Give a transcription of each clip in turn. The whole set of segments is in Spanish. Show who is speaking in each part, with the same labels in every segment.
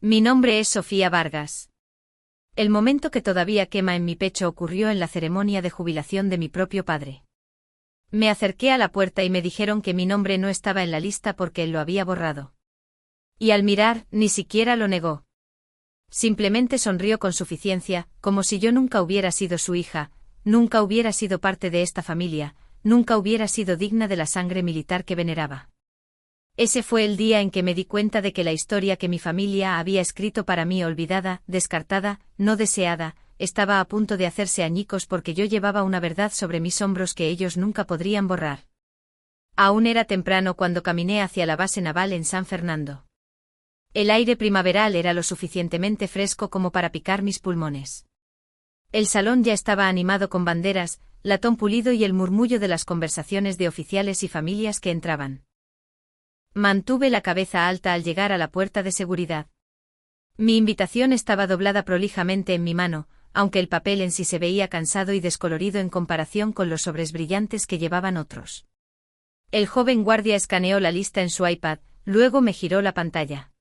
Speaker 1: Mi nombre es Sofía Vargas. El momento que todavía quema en mi pecho ocurrió en la ceremonia de jubilación de mi propio padre. Me acerqué a la puerta y me dijeron que mi nombre no estaba en la lista porque él lo había borrado. Y al mirar, ni siquiera lo negó. Simplemente sonrió con suficiencia, como si yo nunca hubiera sido su hija, nunca hubiera sido parte de esta familia, nunca hubiera sido digna de la sangre militar que veneraba. Ese fue el día en que me di cuenta de que la historia que mi familia había escrito para mí olvidada, descartada, no deseada, estaba a punto de hacerse añicos porque yo llevaba una verdad sobre mis hombros que ellos nunca podrían borrar. Aún era temprano cuando caminé hacia la base naval en San Fernando. El aire primaveral era lo suficientemente fresco como para picar mis pulmones. El salón ya estaba animado con banderas, latón pulido y el murmullo de las conversaciones de oficiales y familias que entraban. Mantuve la cabeza alta al llegar a la puerta de seguridad. Mi invitación estaba doblada prolijamente en mi mano, aunque el papel en sí se veía cansado y descolorido en comparación con los sobres brillantes que llevaban otros. El joven guardia escaneó la lista en su iPad, luego me giró la pantalla.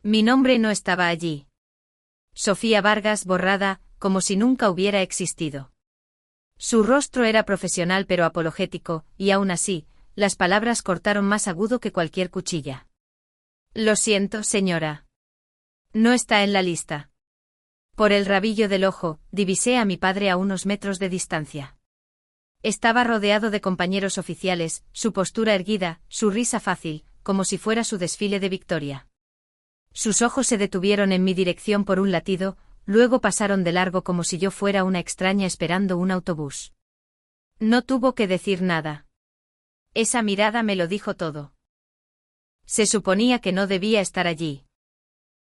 Speaker 1: Mi nombre no estaba allí. Sofía Vargas borrada, como si nunca hubiera existido. Su rostro era profesional pero apologético, y aún así, las palabras cortaron más agudo que cualquier cuchilla. Lo siento, señora. No está en la lista. Por el rabillo del ojo, divisé a mi padre a unos metros de distancia. Estaba rodeado de compañeros oficiales, su postura erguida, su risa fácil, como si fuera su desfile de victoria. Sus ojos se detuvieron en mi dirección por un latido, luego pasaron de largo como si yo fuera una extraña esperando un autobús. No tuvo que decir nada. Esa mirada me lo dijo todo. Se suponía que no debía estar allí.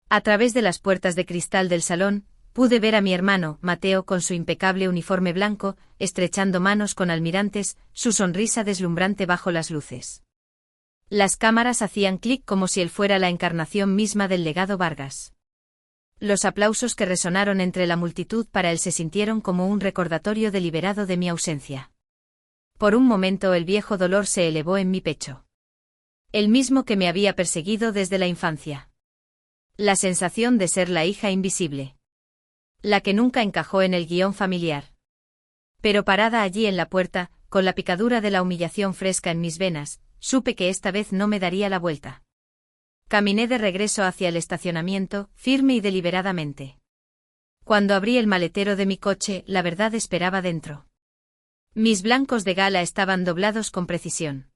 Speaker 1: A través de las puertas de cristal del salón, pude ver a mi hermano, Mateo, con su impecable uniforme blanco, estrechando manos con almirantes, su sonrisa deslumbrante bajo las luces. Las cámaras hacían clic como si él fuera la encarnación misma del legado Vargas. Los aplausos que resonaron entre la multitud para él se sintieron como un recordatorio deliberado de mi ausencia. Por un momento el viejo dolor se elevó en mi pecho. El mismo que me había perseguido desde la infancia. La sensación de ser la hija invisible. La que nunca encajó en el guión familiar. Pero parada allí en la puerta, con la picadura de la humillación fresca en mis venas, supe que esta vez no me daría la vuelta. Caminé de regreso hacia el estacionamiento, firme y deliberadamente. Cuando abrí el maletero de mi coche, la verdad esperaba dentro. Mis blancos de gala estaban doblados con precisión.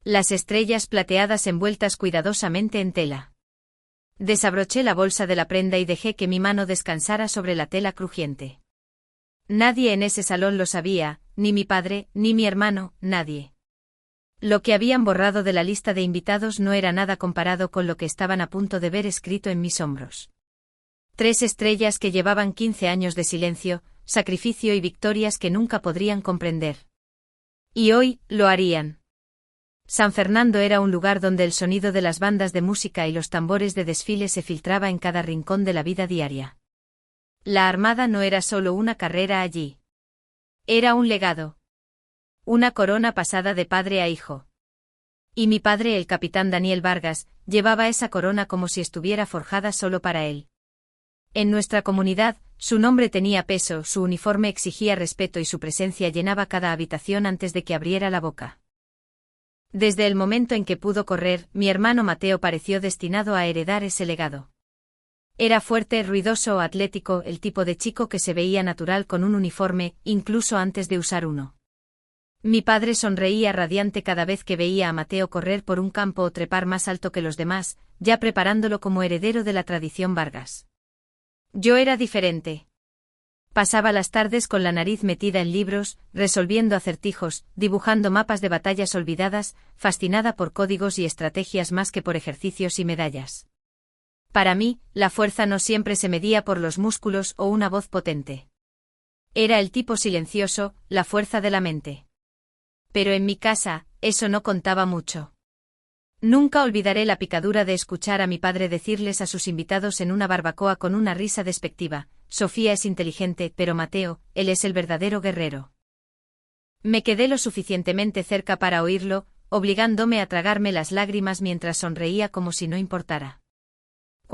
Speaker 1: Las estrellas plateadas envueltas cuidadosamente en tela. Desabroché la bolsa de la prenda y dejé que mi mano descansara sobre la tela crujiente. Nadie en ese salón lo sabía, ni mi padre, ni mi hermano, nadie. Lo que habían borrado de la lista de invitados no era nada comparado con lo que estaban a punto de ver escrito en mis hombros. 3 estrellas que llevaban 15 años de silencio, sacrificio y victorias que nunca podrían comprender. Y hoy, lo harían. San Fernando era un lugar donde el sonido de las bandas de música y los tambores de desfile se filtraba en cada rincón de la vida diaria. La Armada no era solo una carrera allí. Era un legado. Una corona pasada de padre a hijo. Y mi padre, el capitán Daniel Vargas, llevaba esa corona como si estuviera forjada solo para él. En nuestra comunidad, su nombre tenía peso, su uniforme exigía respeto y su presencia llenaba cada habitación antes de que abriera la boca. Desde el momento en que pudo correr, mi hermano Mateo pareció destinado a heredar ese legado. Era fuerte, ruidoso o atlético, el tipo de chico que se veía natural con un uniforme, incluso antes de usar uno. Mi padre sonreía radiante cada vez que veía a Mateo correr por un campo o trepar más alto que los demás, ya preparándolo como heredero de la tradición Vargas. Yo era diferente. Pasaba las tardes con la nariz metida en libros, resolviendo acertijos, dibujando mapas de batallas olvidadas, fascinada por códigos y estrategias más que por ejercicios y medallas. Para mí, la fuerza no siempre se medía por los músculos o una voz potente. Era el tipo silencioso, la fuerza de la mente. Pero en mi casa, eso no contaba mucho. Nunca olvidaré la picadura de escuchar a mi padre decirles a sus invitados en una barbacoa con una risa despectiva: Sofía es inteligente, pero Mateo, él es el verdadero guerrero. Me quedé lo suficientemente cerca para oírlo, obligándome a tragarme las lágrimas mientras sonreía como si no importara.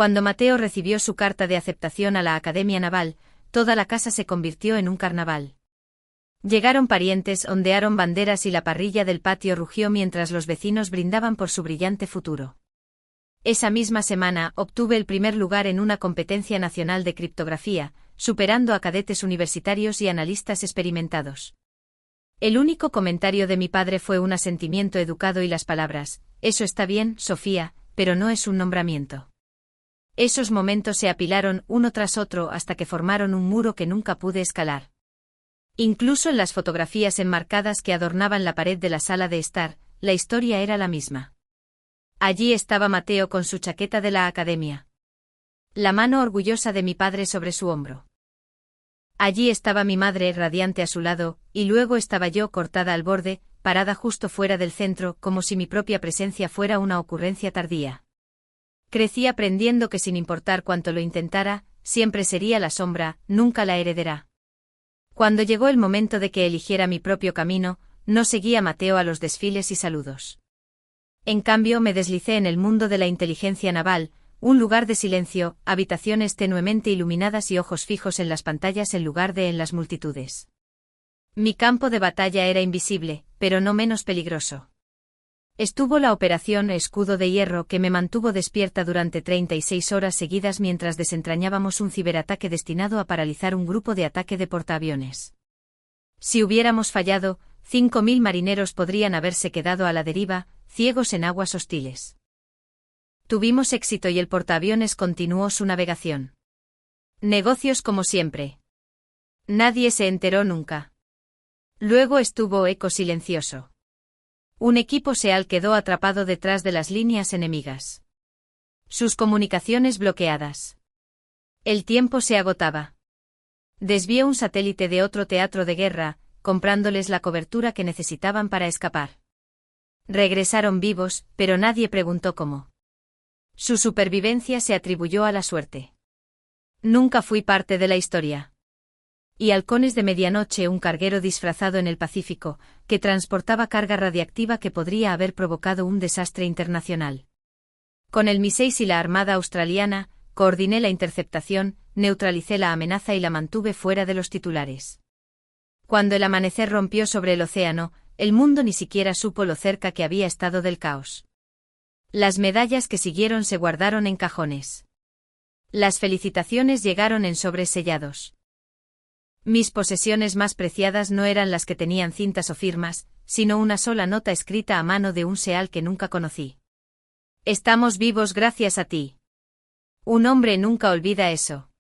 Speaker 1: Cuando Mateo recibió su carta de aceptación a la Academia Naval, toda la casa se convirtió en un carnaval. Llegaron parientes, ondearon banderas y la parrilla del patio rugió mientras los vecinos brindaban por su brillante futuro. Esa misma semana obtuve el primer lugar en una competencia nacional de criptografía, superando a cadetes universitarios y analistas experimentados. El único comentario de mi padre fue un asentimiento educado y las palabras: «Eso está bien, Sofía, pero no es un nombramiento». Esos momentos se apilaron uno tras otro hasta que formaron un muro que nunca pude escalar. Incluso en las fotografías enmarcadas que adornaban la pared de la sala de estar, la historia era la misma. Allí estaba Mateo con su chaqueta de la academia. La mano orgullosa de mi padre sobre su hombro. Allí estaba mi madre radiante a su lado, y luego estaba yo cortada al borde, parada justo fuera del centro, como si mi propia presencia fuera una ocurrencia tardía. Crecí aprendiendo que sin importar cuánto lo intentara, siempre sería la sombra, nunca la heredera. Cuando llegó el momento de que eligiera mi propio camino, no seguí a Mateo a los desfiles y saludos. En cambio me deslicé en el mundo de la inteligencia naval, un lugar de silencio, habitaciones tenuemente iluminadas y ojos fijos en las pantallas en lugar de en las multitudes. Mi campo de batalla era invisible, pero no menos peligroso. Estuvo la operación Escudo de Hierro que me mantuvo despierta durante 36 horas seguidas mientras desentrañábamos un ciberataque destinado a paralizar un grupo de ataque de portaaviones. Si hubiéramos fallado, 5.000 marineros podrían haberse quedado a la deriva, ciegos en aguas hostiles. Tuvimos éxito y el portaaviones continuó su navegación. Negocios como siempre. Nadie se enteró nunca. Luego estuvo eco silencioso. Un equipo SEAL quedó atrapado detrás de las líneas enemigas. Sus comunicaciones bloqueadas. El tiempo se agotaba. Desvió un satélite de otro teatro de guerra, comprándoles la cobertura que necesitaban para escapar. Regresaron vivos, pero nadie preguntó cómo. Su supervivencia se atribuyó a la suerte. Nunca fui parte de la historia. Y Halcones de Medianoche, un carguero disfrazado en el Pacífico, que transportaba carga radiactiva que podría haber provocado un desastre internacional. Con el Mi-6 y la Armada Australiana, coordiné la interceptación, neutralicé la amenaza y la mantuve fuera de los titulares. Cuando el amanecer rompió sobre el océano, el mundo ni siquiera supo lo cerca que había estado del caos. Las medallas que siguieron se guardaron en cajones. Las felicitaciones llegaron en sobres sellados. Mis posesiones más preciadas no eran las que tenían cintas o firmas, sino una sola nota escrita a mano de un SEAL que nunca conocí. Estamos vivos gracias a ti. Un hombre nunca olvida eso.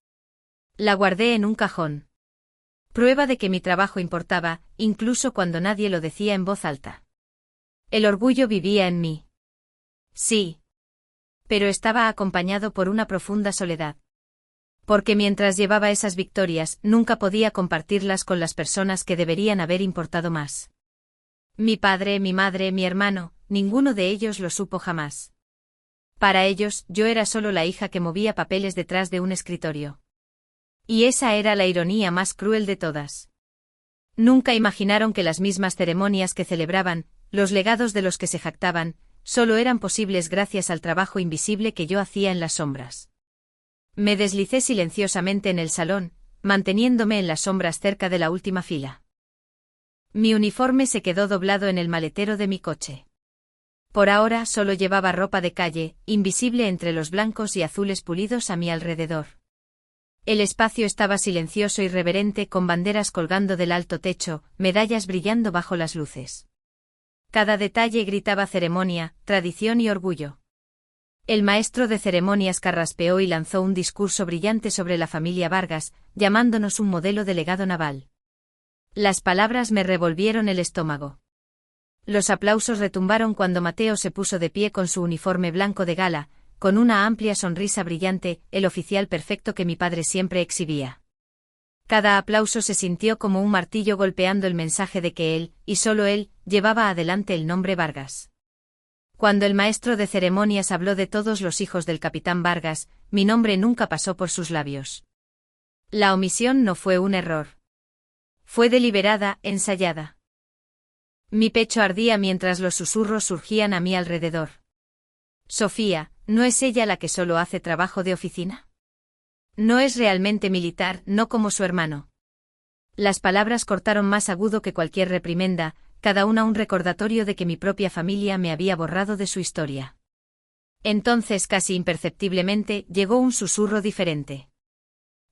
Speaker 1: La guardé en un cajón. Prueba de que mi trabajo importaba, incluso cuando nadie lo decía en voz alta. El orgullo vivía en mí. Sí. Pero estaba acompañado por una profunda soledad. Porque mientras llevaba esas victorias, nunca podía compartirlas con las personas que deberían haber importado más. Mi padre, mi madre, mi hermano, ninguno de ellos lo supo jamás. Para ellos, yo era solo la hija que movía papeles detrás de un escritorio. Y esa era la ironía más cruel de todas. Nunca imaginaron que las mismas ceremonias que celebraban, los legados de los que se jactaban, solo eran posibles gracias al trabajo invisible que yo hacía en las sombras. Me deslicé silenciosamente en el salón, manteniéndome en las sombras cerca de la última fila. Mi uniforme se quedó doblado en el maletero de mi coche. Por ahora solo llevaba ropa de calle, invisible entre los blancos y azules pulidos a mi alrededor. El espacio estaba silencioso y reverente con banderas colgando del alto techo, medallas brillando bajo las luces. Cada detalle gritaba ceremonia, tradición y orgullo. El maestro de ceremonias carraspeó y lanzó un discurso brillante sobre la familia Vargas, llamándonos un modelo de legado naval. Las palabras me revolvieron el estómago. Los aplausos retumbaron cuando Mateo se puso de pie con su uniforme blanco de gala, con una amplia sonrisa brillante, el oficial perfecto que mi padre siempre exhibía. Cada aplauso se sintió como un martillo golpeando el mensaje de que él, y solo él, llevaba adelante el nombre Vargas. Cuando el maestro de ceremonias habló de todos los hijos del capitán Vargas, mi nombre nunca pasó por sus labios. La omisión no fue un error. Fue deliberada, ensayada. Mi pecho ardía mientras los susurros surgían a mi alrededor. Sofía, ¿no es ella la que solo hace trabajo de oficina? No es realmente militar, no como su hermano. Las palabras cortaron más agudo que cualquier reprimenda, cada una un recordatorio de que mi propia familia me había borrado de su historia. Entonces, casi imperceptiblemente, llegó un susurro diferente.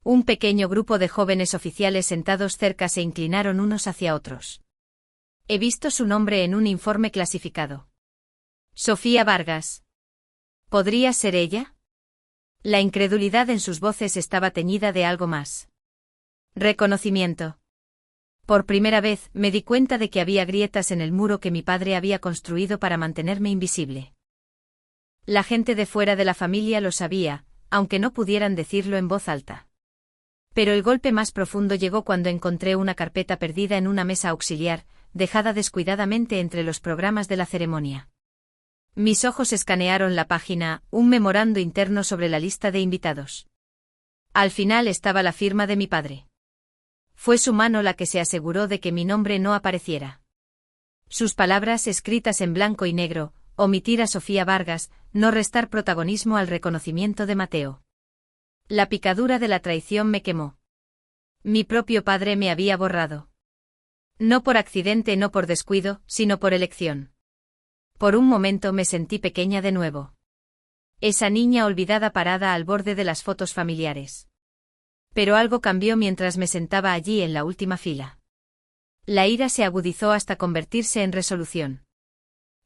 Speaker 1: Un pequeño grupo de jóvenes oficiales sentados cerca se inclinaron unos hacia otros. He visto su nombre en un informe clasificado. Sofía Vargas. ¿Podría ser ella? La incredulidad en sus voces estaba teñida de algo más. Reconocimiento. Por primera vez, me di cuenta de que había grietas en el muro que mi padre había construido para mantenerme invisible. La gente de fuera de la familia lo sabía, aunque no pudieran decirlo en voz alta. Pero el golpe más profundo llegó cuando encontré una carpeta perdida en una mesa auxiliar, dejada descuidadamente entre los programas de la ceremonia. Mis ojos escanearon la página, un memorando interno sobre la lista de invitados. Al final estaba la firma de mi padre. Fue su mano la que se aseguró de que mi nombre no apareciera. Sus palabras escritas en blanco y negro, omitir a Sofía Vargas, no restar protagonismo al reconocimiento de Mateo. La picadura de la traición me quemó. Mi propio padre me había borrado. No por accidente, no por descuido, sino por elección. Por un momento me sentí pequeña de nuevo. Esa niña olvidada parada al borde de las fotos familiares. Pero algo cambió mientras me sentaba allí en la última fila. La ira se agudizó hasta convertirse en resolución.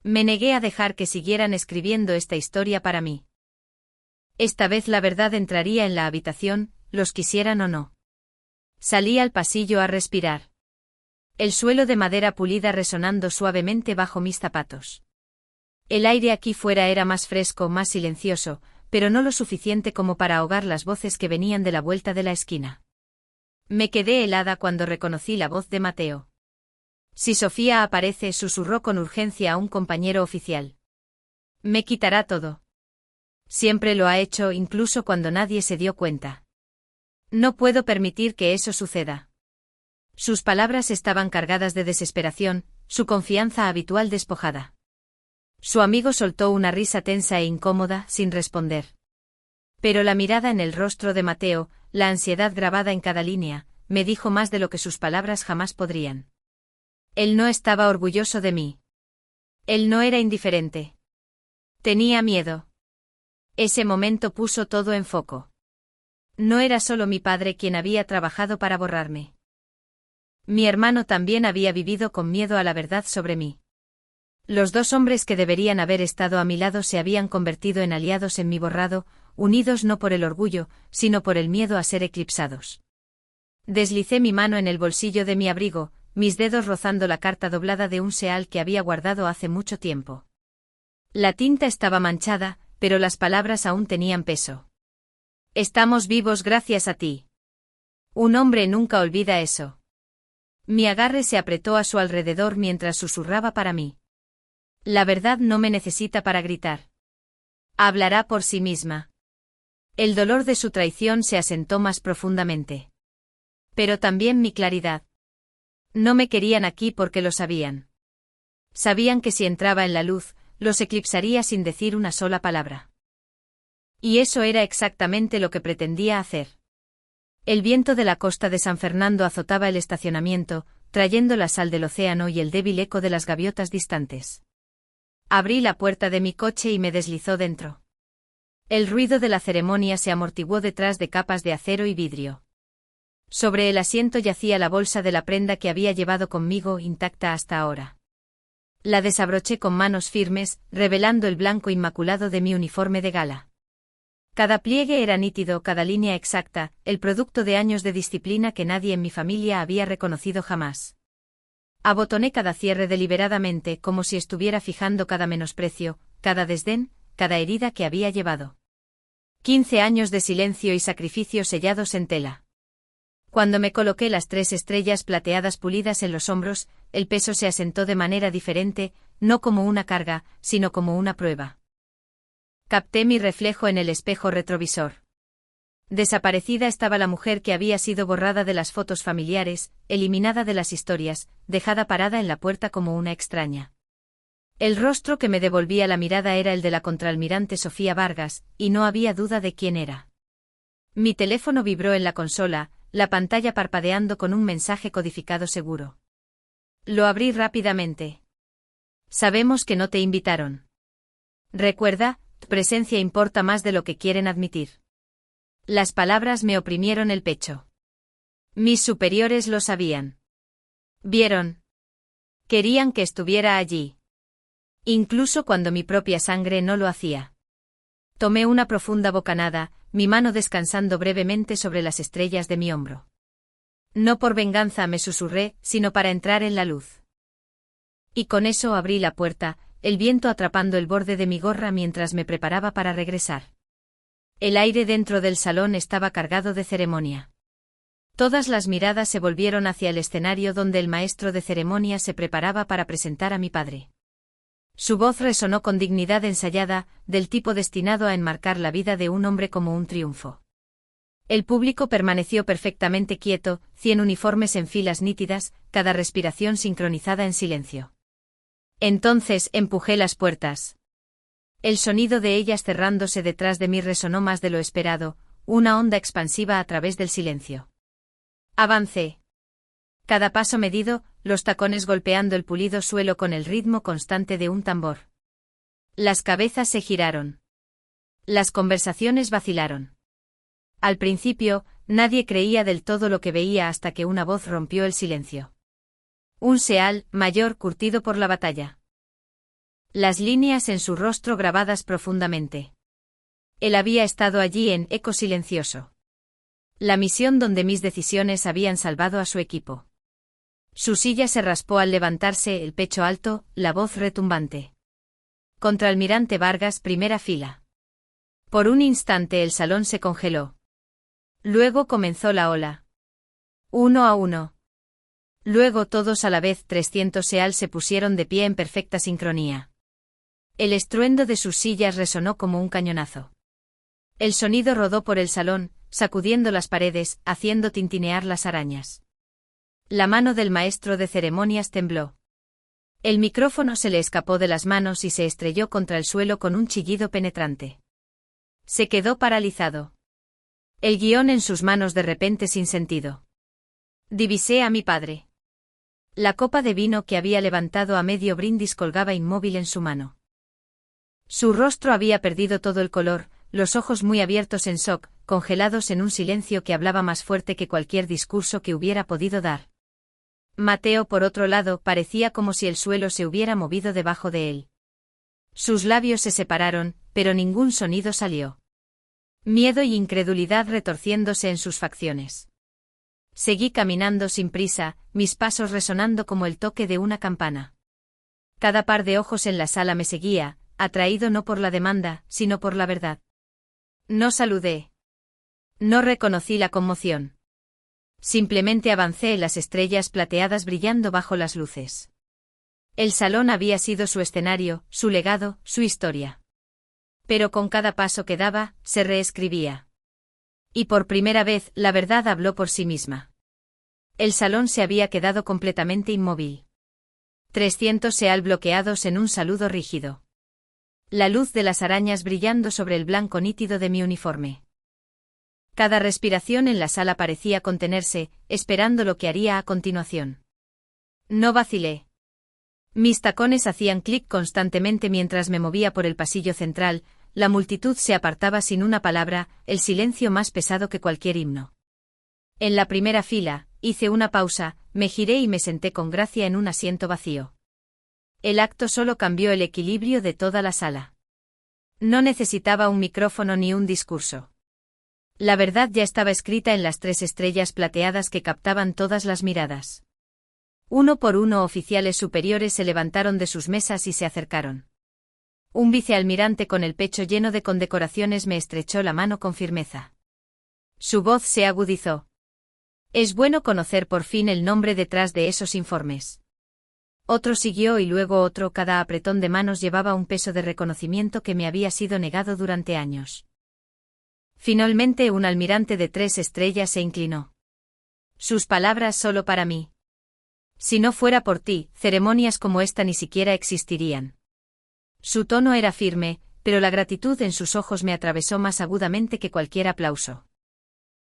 Speaker 1: Me negué a dejar que siguieran escribiendo esta historia para mí. Esta vez la verdad entraría en la habitación, los quisieran o no. Salí al pasillo a respirar. El suelo de madera pulida resonando suavemente bajo mis zapatos. El aire aquí fuera era más fresco, más silencioso, pero no lo suficiente como para ahogar las voces que venían de la vuelta de la esquina. Me quedé helada cuando reconocí la voz de Mateo. Si Sofía aparece, susurró con urgencia a un compañero oficial. Me quitará todo. Siempre lo ha hecho, incluso cuando nadie se dio cuenta. No puedo permitir que eso suceda. Sus palabras estaban cargadas de desesperación, su confianza habitual despojada. Su amigo soltó una risa tensa e incómoda, sin responder. Pero la mirada en el rostro de Mateo, la ansiedad grabada en cada línea, me dijo más de lo que sus palabras jamás podrían. Él no estaba orgulloso de mí. Él no era indiferente. Tenía miedo. Ese momento puso todo en foco. No era solo mi padre quien había trabajado para borrarme. Mi hermano también había vivido con miedo a la verdad sobre mí. Los dos hombres que deberían haber estado a mi lado se habían convertido en aliados en mi borrado, unidos no por el orgullo, sino por el miedo a ser eclipsados. Deslicé mi mano en el bolsillo de mi abrigo, mis dedos rozando la carta doblada de un seal que había guardado hace mucho tiempo. La tinta estaba manchada, pero las palabras aún tenían peso. Estamos vivos gracias a ti. Un hombre nunca olvida eso. Mi agarre se apretó a su alrededor mientras susurraba para mí. La verdad no me necesita para gritar. Hablará por sí misma. El dolor de su traición se asentó más profundamente. Pero también mi claridad. No me querían aquí porque lo sabían. Sabían que si entraba en la luz, los eclipsaría sin decir una sola palabra. Y eso era exactamente lo que pretendía hacer. El viento de la costa de San Fernando azotaba el estacionamiento, trayendo la sal del océano y el débil eco de las gaviotas distantes. Abrí la puerta de mi coche y me deslizó dentro. El ruido de la ceremonia se amortiguó detrás de capas de acero y vidrio. Sobre el asiento yacía la bolsa de la prenda que había llevado conmigo intacta hasta ahora. La desabroché con manos firmes, revelando el blanco inmaculado de mi uniforme de gala. Cada pliegue era nítido, cada línea exacta, el producto de años de disciplina que nadie en mi familia había reconocido jamás. Abotoné cada cierre deliberadamente, como si estuviera fijando cada menosprecio, cada desdén, cada herida que había llevado. 15 años de silencio y sacrificio sellados en tela. Cuando me coloqué las 3 estrellas plateadas pulidas en los hombros, el peso se asentó de manera diferente, no como una carga, sino como una prueba. Capté mi reflejo en el espejo retrovisor. Desaparecida estaba la mujer que había sido borrada de las fotos familiares, eliminada de las historias, dejada parada en la puerta como una extraña. El rostro que me devolvía la mirada era el de la contraalmirante Sofía Vargas, y no había duda de quién era. Mi teléfono vibró en la consola, la pantalla parpadeando con un mensaje codificado seguro. Lo abrí rápidamente. Sabemos que no te invitaron. Recuerda, tu presencia importa más de lo que quieren admitir. Las palabras me oprimieron el pecho. Mis superiores lo sabían. Vieron. Querían que estuviera allí. Incluso cuando mi propia sangre no lo hacía. Tomé una profunda bocanada, mi mano descansando brevemente sobre las estrellas de mi hombro. No por venganza, me susurré, sino para entrar en la luz. Y con eso abrí la puerta, el viento atrapando el borde de mi gorra mientras me preparaba para regresar. El aire dentro del salón estaba cargado de ceremonia. Todas las miradas se volvieron hacia el escenario donde el maestro de ceremonia se preparaba para presentar a mi padre. Su voz resonó con dignidad ensayada, del tipo destinado a enmarcar la vida de un hombre como un triunfo. El público permaneció perfectamente quieto, 100 uniformes en filas nítidas, cada respiración sincronizada en silencio. Entonces empujé las puertas. El sonido de ellas cerrándose detrás de mí resonó más de lo esperado, una onda expansiva a través del silencio. Avancé. Cada paso medido, los tacones golpeando el pulido suelo con el ritmo constante de un tambor. Las cabezas se giraron. Las conversaciones vacilaron. Al principio, nadie creía del todo lo que veía hasta que una voz rompió el silencio. Un Seal, mayor, curtido por la batalla. Las líneas en su rostro grabadas profundamente. Él había estado allí en eco silencioso. La misión donde mis decisiones habían salvado a su equipo. Su silla se raspó al levantarse, el pecho alto, la voz retumbante. Contraalmirante Vargas, primera fila. Por un instante el salón se congeló. Luego comenzó la ola. 1 a 1. Luego todos a la vez 300 Seal se pusieron de pie en perfecta sincronía. El estruendo de sus sillas resonó como un cañonazo. El sonido rodó por el salón, sacudiendo las paredes, haciendo tintinear las arañas. La mano del maestro de ceremonias tembló. El micrófono se le escapó de las manos y se estrelló contra el suelo con un chillido penetrante. Se quedó paralizado. El guión en sus manos de repente sin sentido. Divisé a mi padre. La copa de vino que había levantado a medio brindis colgaba inmóvil en su mano. Su rostro había perdido todo el color, los ojos muy abiertos en shock, congelados en un silencio que hablaba más fuerte que cualquier discurso que hubiera podido dar. Mateo, por otro lado, parecía como si el suelo se hubiera movido debajo de él. Sus labios se separaron, pero ningún sonido salió. Miedo y incredulidad retorciéndose en sus facciones. Seguí caminando sin prisa, mis pasos resonando como el toque de una campana. Cada par de ojos en la sala me seguía, atraído no por la demanda, sino por la verdad. No saludé. No reconocí la conmoción. Simplemente avancé, las estrellas plateadas brillando bajo las luces. El salón había sido su escenario, su legado, su historia. Pero con cada paso que daba, se reescribía. Y por primera vez, la verdad habló por sí misma. El salón se había quedado completamente inmóvil. 300 Seal bloqueados en un saludo rígido. La luz de las arañas brillando sobre el blanco nítido de mi uniforme. Cada respiración en la sala parecía contenerse, esperando lo que haría a continuación. No vacilé. Mis tacones hacían clic constantemente mientras me movía por el pasillo central, la multitud se apartaba sin una palabra, el silencio más pesado que cualquier himno. En la primera fila, hice una pausa, me giré y me senté con gracia en un asiento vacío. El acto solo cambió el equilibrio de toda la sala. No necesitaba un micrófono ni un discurso. La verdad ya estaba escrita en las 3 estrellas plateadas que captaban todas las miradas. Uno por uno oficiales superiores se levantaron de sus mesas y se acercaron. Un vicealmirante con el pecho lleno de condecoraciones me estrechó la mano con firmeza. Su voz se agudizó. Es bueno conocer por fin el nombre detrás de esos informes. Otro siguió y luego otro, cada apretón de manos llevaba un peso de reconocimiento que me había sido negado durante años. Finalmente un almirante de 3 estrellas se inclinó. Sus palabras solo para mí. Si no fuera por ti, ceremonias como esta ni siquiera existirían. Su tono era firme, pero la gratitud en sus ojos me atravesó más agudamente que cualquier aplauso.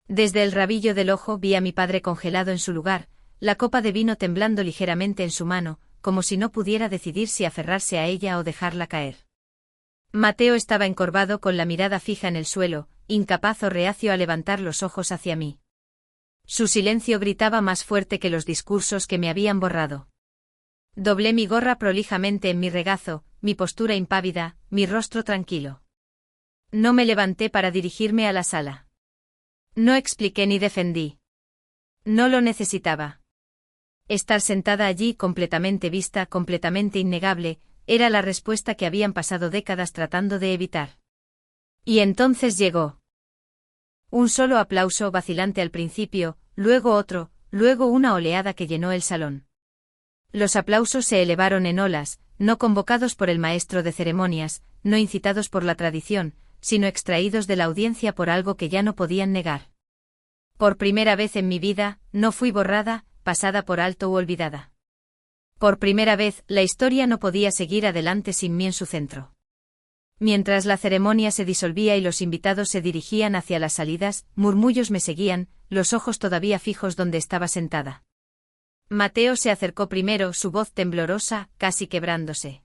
Speaker 1: Desde el rabillo del ojo vi a mi padre congelado en su lugar, la copa de vino temblando ligeramente en su mano, como si no pudiera decidir si aferrarse a ella o dejarla caer. Mateo estaba encorvado con la mirada fija en el suelo, incapaz o reacio a levantar los ojos hacia mí. Su silencio gritaba más fuerte que los discursos que me habían borrado. Doblé mi gorra prolijamente en mi regazo, mi postura impávida, mi rostro tranquilo. No me levanté para dirigirme a la sala. No expliqué ni defendí. No lo necesitaba. Estar sentada allí completamente vista, completamente innegable, era la respuesta que habían pasado décadas tratando de evitar. Y entonces llegó. Un solo aplauso vacilante al principio, luego otro, luego una oleada que llenó el salón. Los aplausos se elevaron en olas, no convocados por el maestro de ceremonias, no incitados por la tradición, sino extraídos de la audiencia por algo que ya no podían negar. Por primera vez en mi vida, no fui borrada, pasada por alto u olvidada. Por primera vez, la historia no podía seguir adelante sin mí en su centro. Mientras la ceremonia se disolvía y los invitados se dirigían hacia las salidas, murmullos me seguían, los ojos todavía fijos donde estaba sentada. Mateo se acercó primero, su voz temblorosa, casi quebrándose.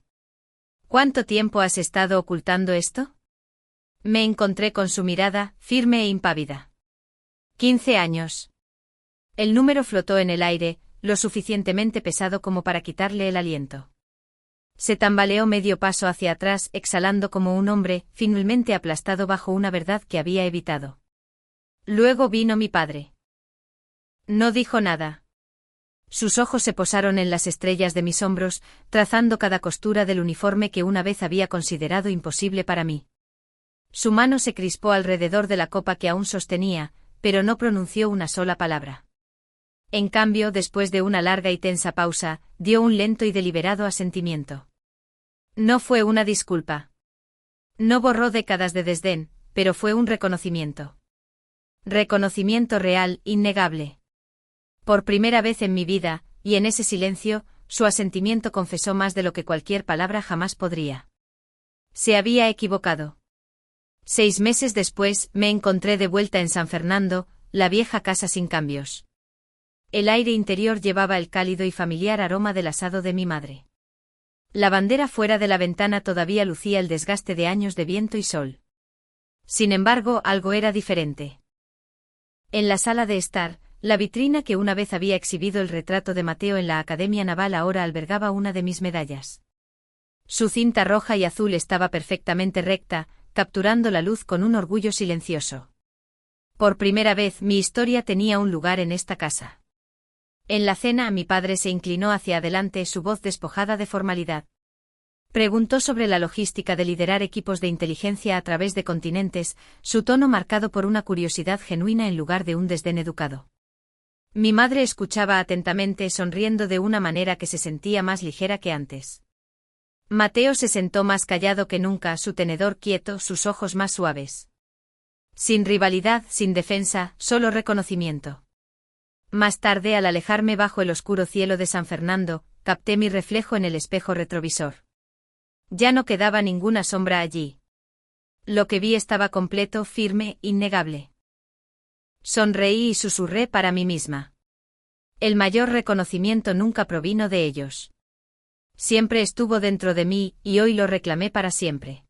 Speaker 1: ¿Cuánto tiempo has estado ocultando esto? Me encontré con su mirada, firme e impávida. 15 años. El número flotó en el aire, lo suficientemente pesado como para quitarle el aliento. Se tambaleó medio paso hacia atrás, exhalando como un hombre, finalmente aplastado bajo una verdad que había evitado. Luego vino mi padre. No dijo nada. Sus ojos se posaron en las estrellas de mis hombros, trazando cada costura del uniforme que una vez había considerado imposible para mí. Su mano se crispó alrededor de la copa que aún sostenía, pero no pronunció una sola palabra. En cambio, después de una larga y tensa pausa, dio un lento y deliberado asentimiento. No fue una disculpa. No borró décadas de desdén, pero fue un reconocimiento. Reconocimiento real, innegable. Por primera vez en mi vida, y en ese silencio, su asentimiento confesó más de lo que cualquier palabra jamás podría. Se había equivocado. 6 meses después, me encontré de vuelta en San Fernando, la vieja casa sin cambios. El aire interior llevaba el cálido y familiar aroma del asado de mi madre. La bandera fuera de la ventana todavía lucía el desgaste de años de viento y sol. Sin embargo, algo era diferente. En la sala de estar, la vitrina que una vez había exhibido el retrato de Mateo en la Academia Naval ahora albergaba una de mis medallas. Su cinta roja y azul estaba perfectamente recta, capturando la luz con un orgullo silencioso. Por primera vez mi historia tenía un lugar en esta casa. En la cena mi padre se inclinó hacia adelante, su voz despojada de formalidad. Preguntó sobre la logística de liderar equipos de inteligencia a través de continentes, su tono marcado por una curiosidad genuina en lugar de un desdén educado. Mi madre escuchaba atentamente, sonriendo de una manera que se sentía más ligera que antes. Mateo se sentó más callado que nunca, su tenedor quieto, sus ojos más suaves. Sin rivalidad, sin defensa, solo reconocimiento. Más tarde, al alejarme bajo el oscuro cielo de San Fernando, capté mi reflejo en el espejo retrovisor. Ya no quedaba ninguna sombra allí. Lo que vi estaba completo, firme, innegable. Sonreí y susurré para mí misma. El mayor reconocimiento nunca provino de ellos. Siempre estuvo dentro de mí, y hoy lo reclamé para siempre.